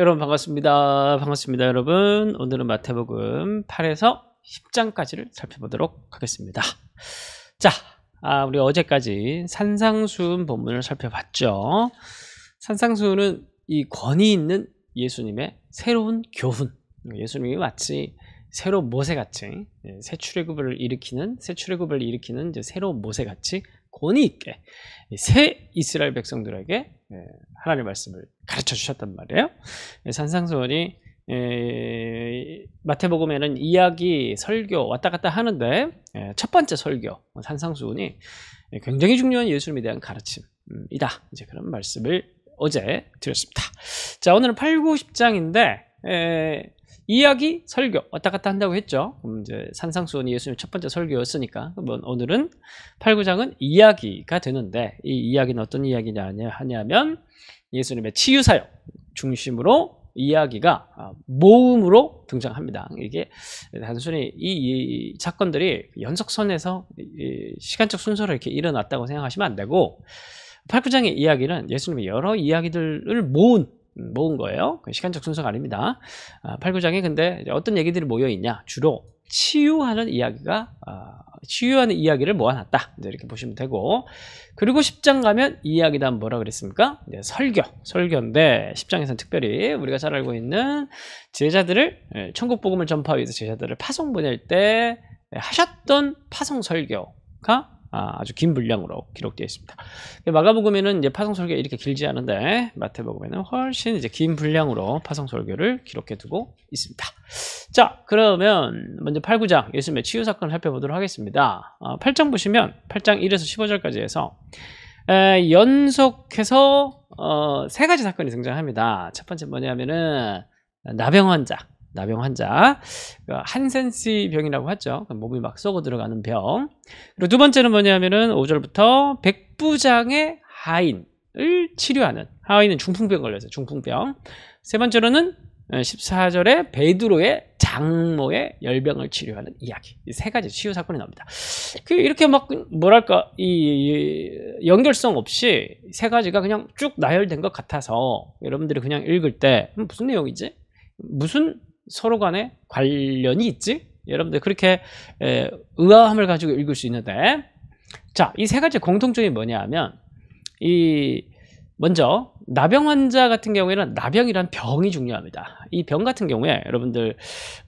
여러분 반갑습니다. 반갑습니다, 여러분. 오늘은 마태복음 8에서 10장까지를 살펴보도록 하겠습니다. 자, 우리 어제까지 산상수훈 본문을 살펴봤죠. 산상수훈은 이 권위 있는 예수님의 새로운 교훈, 예수님이 마치 새로운 모세같이 새 출애굽을 일으키는 이제 새로운 모세같이 권위 있게 새 이스라엘 백성들에게 하나님의 말씀을 가르쳐 주셨단 말이에요. 산상수훈이 마태복음에는 이야기, 설교 왔다 갔다 하는데 첫 번째 설교 산상수훈이 굉장히 중요한 예수님에 대한 가르침이다. 이제 그런 말씀을 어제 드렸습니다. 자, 오늘은 8, 9, 10장인데 이야기, 설교 왔다 갔다 한다고 했죠. 그럼 이제 산상수훈이 예수님의 첫 번째 설교였으니까 그러면 오늘은 8, 9장은 이야기가 되는데 이 이야기는 어떤 이야기냐 하냐면 예수님의 치유사역 중심으로 이야기가 모음으로 등장합니다. 이게 단순히 이 사건들이 연속선에서 시간적 순서로 이렇게 일어났다고 생각하시면 안 되고 8, 9장의 이야기는 예수님의 여러 이야기들을 모은 거예요. 시간적 순서가 아닙니다. 8, 9장에 근데 어떤 얘기들이 모여 있냐? 주로 치유하는 이야기를 모아놨다. 이렇게 보시면 되고, 그리고 10장 가면 이야기 다음 뭐라 그랬습니까? 설교인데 10장에서는 특별히 우리가 잘 알고 있는 제자들을 천국 복음을 전파하기 위해서 제자들을 파송 보낼 때 하셨던 파송 설교가 아주 긴 분량으로 기록되어 있습니다. 마가복음에는 이제 파송 설교가 이렇게 길지 않은데 마태복음에는 훨씬 이제 긴 분량으로 파송 설교를 기록해 두고 있습니다. 자, 그러면 먼저 8, 9장 예수님의 치유 사건을 살펴보도록 하겠습니다. 8장 보시면 8장 1에서 15절까지 해서 연속해서 세 가지 사건이 등장합니다. 첫 번째 뭐냐면은 나병 환자, 한센시 병이라고 하죠. 몸이 막 썩어 들어가는 병. 그리고 두 번째는 뭐냐면은 5절부터 백부장의 하인을 치료하는, 하인은 중풍병 걸렸어요. 중풍병. 세 번째로는 14절에 베드로의 장모의 열병을 치료하는 이야기. 이 세 가지 치유 사건이 나옵니다. 이렇게 막 뭐랄까 이 연결성 없이 세 가지가 그냥 쭉 나열된 것 같아서 여러분들이 그냥 읽을 때 무슨 내용이지? 무슨 서로 간에 관련이 있지? 여러분들 그렇게 의아함을 가지고 읽을 수 있는데, 자, 이 세 가지 공통점이 뭐냐 하면 먼저 나병 환자 같은 경우에는 나병이란 병이 중요합니다. 이 병 같은 경우에 여러분들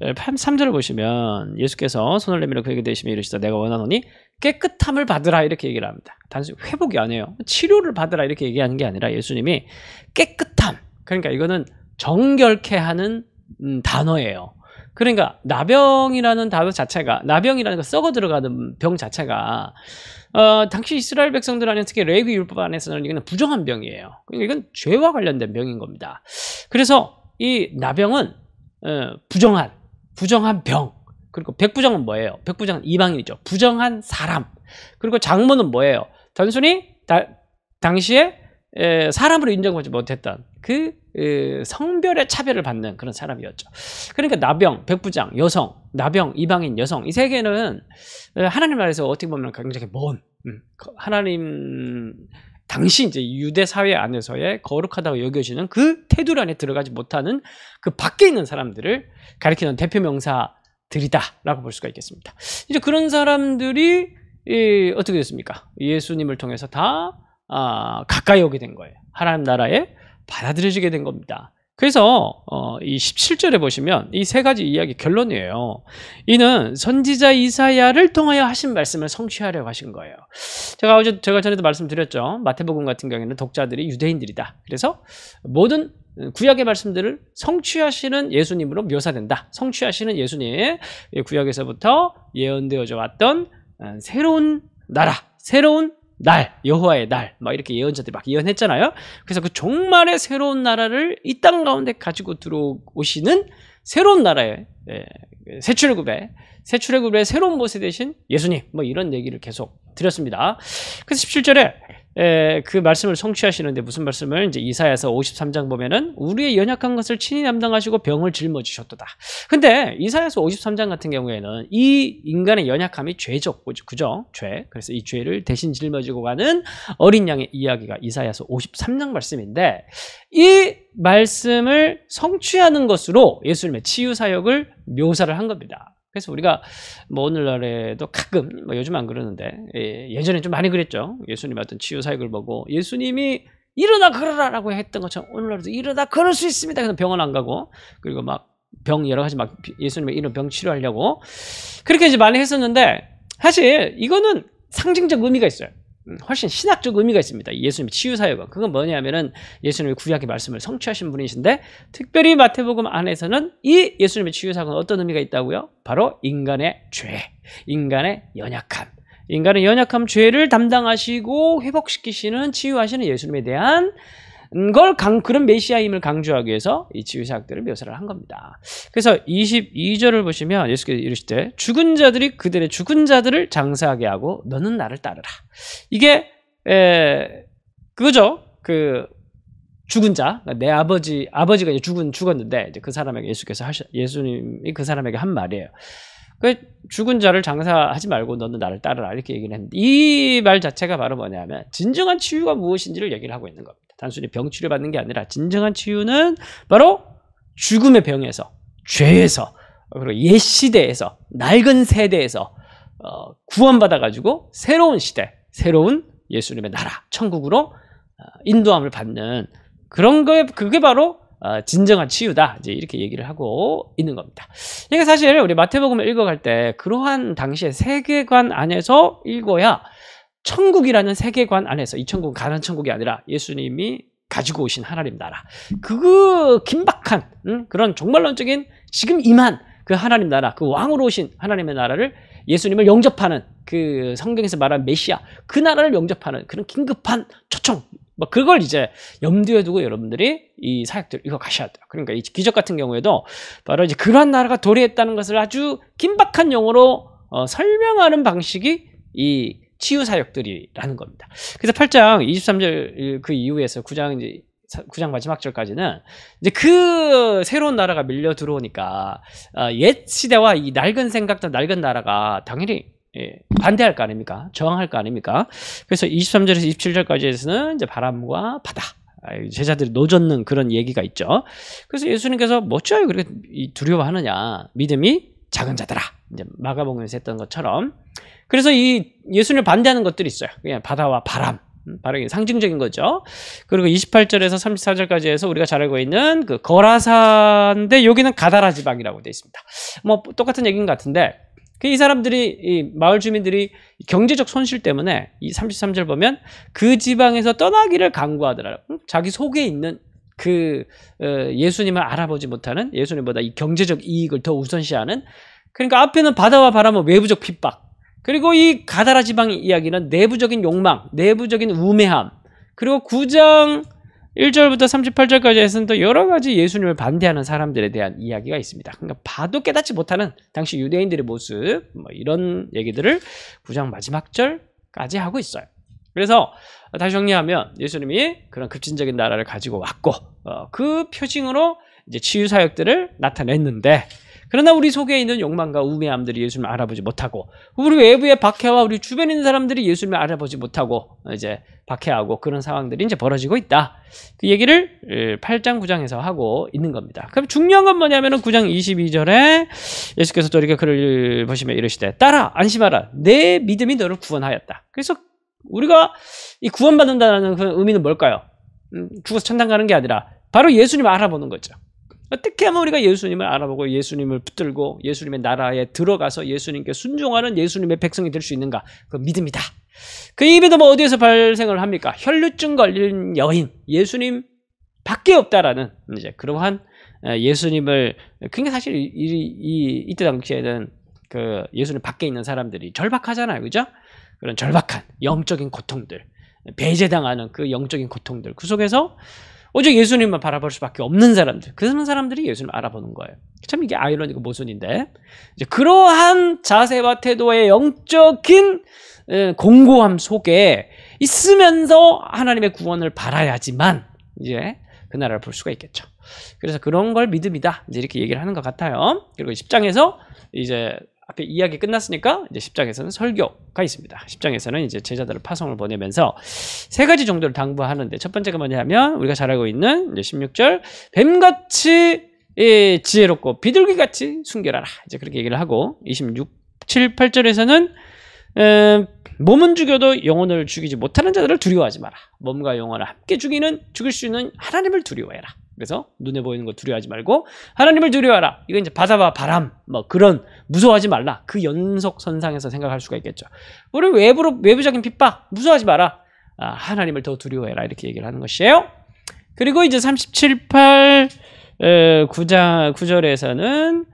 3절을 보시면 예수께서 손을 내밀어 그에게 대시며 이르시되 내가 원하노니 깨끗함을 받으라 이렇게 얘기를 합니다. 단순히 회복이 아니에요. 치료를 받으라 이렇게 얘기하는 게 아니라 예수님이 깨끗함, 그러니까 이거는 정결케 하는 단어예요. 그러니까 나병이라는 단어 자체가, 나병이라는 거 썩어 들어가는 병 자체가 당시 이스라엘 백성들 안에 특히 레위 율법 안에서는 이건 부정한 병이에요. 그러니까 이건 죄와 관련된 병인 겁니다. 그래서 이 나병은 부정한 병. 그리고 백부장은 뭐예요? 백부장은 이방인이죠. 부정한 사람. 그리고 장모는 뭐예요? 단순히 당시에 사람으로 인정받지 못했던 그 성별의 차별을 받는 그런 사람이었죠. 그러니까 나병, 백부장, 여성, 나병, 이방인, 여성, 이 세 개는 하나님 나라에서 어떻게 보면 굉장히 먼 하나님 당시 이제 유대 사회 안에서의 거룩하다고 여겨지는 그 테두리 안에 들어가지 못하는 그 밖에 있는 사람들을 가리키는 대표 명사들이다라고 볼 수가 있겠습니다. 이제 그런 사람들이 어떻게 됐습니까? 예수님을 통해서 다 가까이 오게 된 거예요. 하나님 나라에 받아들여지게 된 겁니다. 그래서 이 17절에 보시면 이 세 가지 이야기 결론이에요. 이는 선지자 이사야를 통하여 하신 말씀을 성취하려고 하신 거예요. 제가 전에도 말씀드렸죠. 마태복음 같은 경우에는 독자들이 유대인들이다. 그래서 모든 구약의 말씀들을 성취하시는 예수님으로 묘사된다. 성취하시는 예수님, 구약에서부터 예언되어져 왔던 새로운 나라, 새로운 날, 여호와의 날, 막 이렇게 예언자들이 막 예언했잖아요. 그래서 그 종말의 새로운 나라를 이 땅 가운데 가지고 들어오시는 새로운 나라의 새 출애굽의 새로운 모세 되신 예수님, 뭐 이런 얘기를 계속 드렸습니다. 그래서 17절에 그 말씀을 성취하시는데 무슨 말씀을 이제 이사야서 53장 보면은 우리의 연약한 것을 친히 담당하시고 병을 짊어지셨도다. 근데 이사야서 53장 같은 경우에는 이 인간의 연약함이 죄죠, 그죠? 죄. 그래서 이 죄를 대신 짊어지고 가는 어린 양의 이야기가 이사야서 53장 말씀인데 이 말씀을 성취하는 것으로 예수님의 치유 사역을 묘사를 한 겁니다. 그래서 우리가 뭐 오늘날에도 가끔 뭐 요즘 안 그러는데 예전에 좀 많이 그랬죠. 예수님의 어떤 치유 사역을 보고 예수님이 일어나 걸어라라고 했던 것처럼 오늘날도 일어나 걸을 수 있습니다. 그래서 병원 안 가고 그리고 막 병 여러 가지 막 예수님의 이런 병 치료하려고 그렇게 이제 많이 했었는데 사실 이거는 상징적 의미가 있어요. 훨씬 신학적 의미가 있습니다. 예수님의 치유 사역은. 그건 뭐냐면은 예수님의 구약의 말씀을 성취하신 분이신데 특별히 마태복음 안에서는 이 예수님의 치유 사역은 어떤 의미가 있다고요? 바로 인간의 죄, 인간의 연약함. 인간의 연약함, 죄를 담당하시고 회복시키시는, 치유하시는 예수님에 대한 그런 메시아임을 강조하기 위해서 이 치유 사역들을 묘사를 한 겁니다. 그래서 22절을 보시면 예수께서 이르시되 죽은 자들이 그들의 죽은 자들을 장사하게 하고 너는 나를 따르라. 이게 그거죠. 그 죽은 자, 내 아버지가 이제 죽었는데 이제 그 사람에게 예수님이 그 사람에게 한 말이에요. 그 죽은 자를 장사하지 말고 너는 나를 따르라 이렇게 얘기를 했는데 이 말 자체가 바로 뭐냐면 진정한 치유가 무엇인지를 얘기를 하고 있는 겁니다. 단순히 병 치료받는 게 아니라 진정한 치유는 바로 죽음의 병에서, 죄에서, 그리고 옛 시대에서, 낡은 세대에서 구원받아가지고 새로운 시대, 새로운 예수님의 나라, 천국으로 인도함을 받는 그런 거에 그게 바로 진정한 치유다. 이제 이렇게 얘기를 하고 있는 겁니다. 이게 사실 우리 마태복음을 읽어갈 때 그러한 당시의 세계관 안에서 읽어야 천국이라는 세계관 안에서 이 천국은 가난 천국이 아니라 예수님이 가지고 오신 하나님 나라 그 긴박한 그런 종말론적인 지금 임한 그 하나님 나라 그 왕으로 오신 하나님의 나라를 예수님을 영접하는 그 성경에서 말한 메시아 그 나라를 영접하는 그런 긴급한 초청 뭐 그걸 이제 염두에 두고 여러분들이 이 사역들 이거 가셔야 돼요. 그러니까 이 기적 같은 경우에도 바로 이제 그러한 나라가 도래했다는 것을 아주 긴박한 용어로 설명하는 방식이 이 치유 사역들이라는 겁니다. 그래서 8장 23절 그 이후에서 9장 마지막 절까지는 이제 그 새로운 나라가 밀려 들어오니까 옛 시대와 이 낡은 생각들 낡은 나라가 당연히 반대할 거 아닙니까? 저항할 거 아닙니까? 그래서 23절에서 27절까지에서는 이제 바람과 바다 제자들이 노젓는 그런 얘기가 있죠. 그래서 예수님께서 뭐죠? 그렇게 두려워하느냐? 믿음이 작은 자들아. 이제 마가복음에서 했던 것처럼. 그래서 이 예수님을 반대하는 것들이 있어요. 그냥 바다와 바람. 바로 상징적인 거죠. 그리고 28절에서 34절까지 해서 우리가 잘 알고 있는 그 거라사인데 여기는 가다라 지방이라고 되어 있습니다. 뭐 똑같은 얘기인 것 같은데 이 사람들이 이 마을 주민들이 경제적 손실 때문에 이 33절 보면 그 지방에서 떠나기를 강구하더라. 자기 속에 있는 그 예수님을 알아보지 못하는 예수님보다 이 경제적 이익을 더 우선시하는 그러니까 앞에는 바다와 바람은 외부적 핍박 그리고 이 가다라 지방의 이야기는 내부적인 욕망, 내부적인 우매함 그리고 9장 1절부터 38절까지 해서는 또 여러 가지 예수님을 반대하는 사람들에 대한 이야기가 있습니다. 그러니까 봐도 깨닫지 못하는 당시 유대인들의 모습 뭐 이런 얘기들을 9장 마지막 절까지 하고 있어요. 그래서 다시 정리하면 예수님이 그런 급진적인 나라를 가지고 왔고 그 표징으로 이제 치유 사역들을 나타냈는데 그러나 우리 속에 있는 욕망과 우매함들이 예수님을 알아보지 못하고 우리 외부의 박해와 우리 주변에 있는 사람들이 예수님을 알아보지 못하고 이제 박해하고 그런 상황들이 이제 벌어지고 있다. 그 얘기를 8장 9장에서 하고 있는 겁니다. 그럼 중요한 건 뭐냐면은 9장 22절에 예수께서 또 이렇게 글을 보시면 이르시되 따라 안심하라 내 믿음이 너를 구원하였다. 그래서 우리가 이 구원받는다는 그 의미는 뭘까요? 죽어서 천당 가는 게 아니라 바로 예수님을 알아보는 거죠. 어떻게 하면 우리가 예수님을 알아보고 예수님을 붙들고 예수님의 나라에 들어가서 예수님께 순종하는 예수님의 백성이 될 수 있는가? 그 믿음이다. 그 믿음은 어디에서 발생을 합니까? 혈루증 걸린 여인, 예수님 밖에 없다라는 이제 그러한 예수님을 그러니까 사실 이때 당시에는 그 예수님 밖에 있는 사람들이 절박하잖아요, 그죠? 그런 절박한 영적인 고통들, 배제당하는 그 영적인 고통들, 그 속에서 오직 예수님만 바라볼 수밖에 없는 사람들, 그런 사람들이 예수님을 알아보는 거예요. 참 이게 아이러니고 모순인데 이제 그러한 자세와 태도의 영적인 공고함 속에 있으면서 하나님의 구원을 바라야지만 이제 그 나라를 볼 수가 있겠죠. 그래서 그런 걸 믿음이다. 이제 이렇게 얘기를 하는 것 같아요. 그리고 10장에서 이제 앞에 이야기 끝났으니까 이제 10장에서는 설교가 있습니다. 10장에서는 이제 제자들을 파송을 보내면서 세 가지 정도를 당부하는데 첫 번째가 뭐냐면 우리가 잘 알고 있는 이제 16절 뱀같이 지혜롭고 비둘기같이 순결하라. 이제 그렇게 얘기를 하고 26, 7, 8절에서는 몸은 죽여도 영혼을 죽이지 못하는 자들을 두려워하지 마라. 몸과 영혼을 함께 죽일 수 있는 하나님을 두려워해라. 그래서 눈에 보이는 거 두려워하지 말고 하나님을 두려워하라. 이건 이제 바다와 바람 뭐 그런 무서워하지 말라. 그 연속선상에서 생각할 수가 있겠죠. 우리 외부적인 핍박 무서워하지 마라. 하나님을 더 두려워해라. 이렇게 얘기를 하는 것이에요. 그리고 이제 37, 8, 9절에서는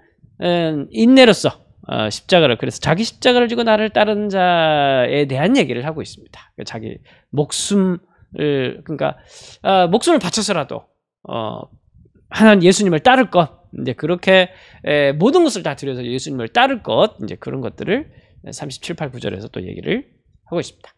인내로서 십자가를 그래서 자기 십자가를 지고 나를 따르는 자에 대한 얘기를 하고 있습니다. 자기 목숨을 그러니까 목숨을 바쳐서라도 하나님 예수님을 따를 것 이제 그렇게 모든 것을 다 들여서 예수님을 따를 것 이제 그런 것들을 37, 8, 9절에서 또 얘기를 하고 있습니다.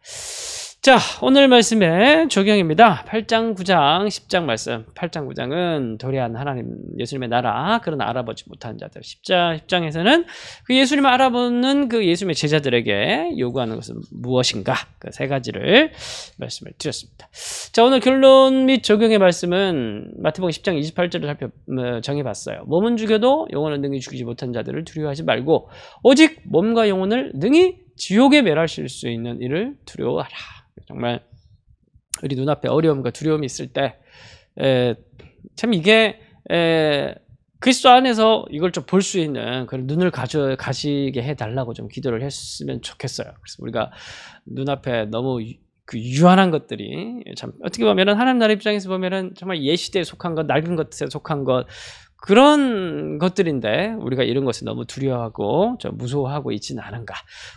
자, 오늘 말씀의 적용입니다. 8장, 9장, 10장 말씀. 8장, 9장은 도래한 하나님, 예수님의 나라, 그러나 알아보지 못하는 자들. 10장에서는 그 예수님을 알아보는 그 예수님의 제자들에게 요구하는 것은 무엇인가? 그 세 가지를 말씀을 드렸습니다. 자, 오늘 결론 및 적용의 말씀은 마태복음 10장 28절을 정해봤어요. 몸은 죽여도 영혼은 능히 죽이지 못한 자들을 두려워하지 말고 오직 몸과 영혼을 능히 지옥에 멸하실 수 있는 이를 두려워하라. 정말 우리 눈앞에 어려움과 두려움이 있을 때 참 이게 그리스도 안에서 이걸 좀 볼 수 있는 그런 눈을 가지게 해달라고 좀 기도를 했으면 좋겠어요. 그래서 우리가 눈앞에 너무 그 유한한 것들이 참 어떻게 보면은 하나님 나라 입장에서 보면은 정말 옛시대에 속한 것, 낡은 것에 속한 것 그런 것들인데 우리가 이런 것을 너무 두려워하고 좀 무서워하고 있지는 않은가.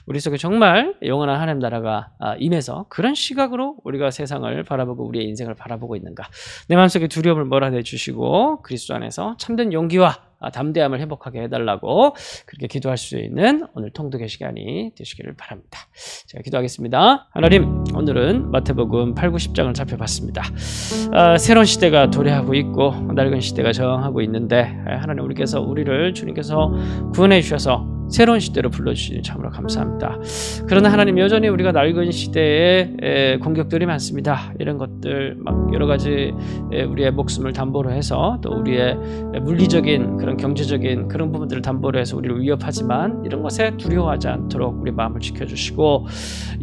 우리 속에 정말 영원한 하나님 나라가 임해서 그런 시각으로 우리가 세상을 바라보고 우리의 인생을 바라보고 있는가. 내 마음속에 두려움을 몰아내 주시고 그리스도 안에서 참된 용기와 담대함을 회복하게 해달라고 그렇게 기도할 수 있는 오늘 통독의 시간이 되시기를 바랍니다. 제가 기도하겠습니다. 하나님, 오늘은 마태복음 8, 9, 10장을 살펴봤습니다. 새로운 시대가 도래하고 있고 낡은 시대가 저항하고 있는데 하나님 우리께서 우리를 주님께서 구원해 주셔서 새로운 시대로 불러주시니 참으로 감사합니다. 그러나 하나님 여전히 우리가 낡은 시대에 공격들이 많습니다. 이런 것들 막 여러 가지 우리의 목숨을 담보로 해서 또 우리의 물리적인 그런 경제적인 그런 부분들을 담보로 해서 우리를 위협하지만 이런 것에 두려워하지 않도록 우리 마음을 지켜주시고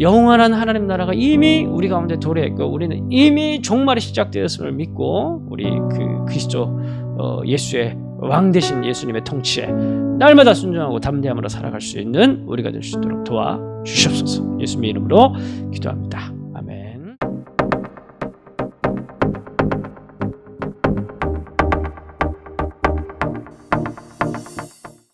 영원한 하나님 나라가 이미 우리 가운데 도래했고 우리는 이미 종말이 시작되었음을 믿고 우리 그 그리스도 예수의 왕 되신 예수님의 통치에 날마다 순종하고 담대함으로 살아갈 수 있는 우리가 될 수 있도록 도와주시옵소서. 예수님의 이름으로 기도합니다.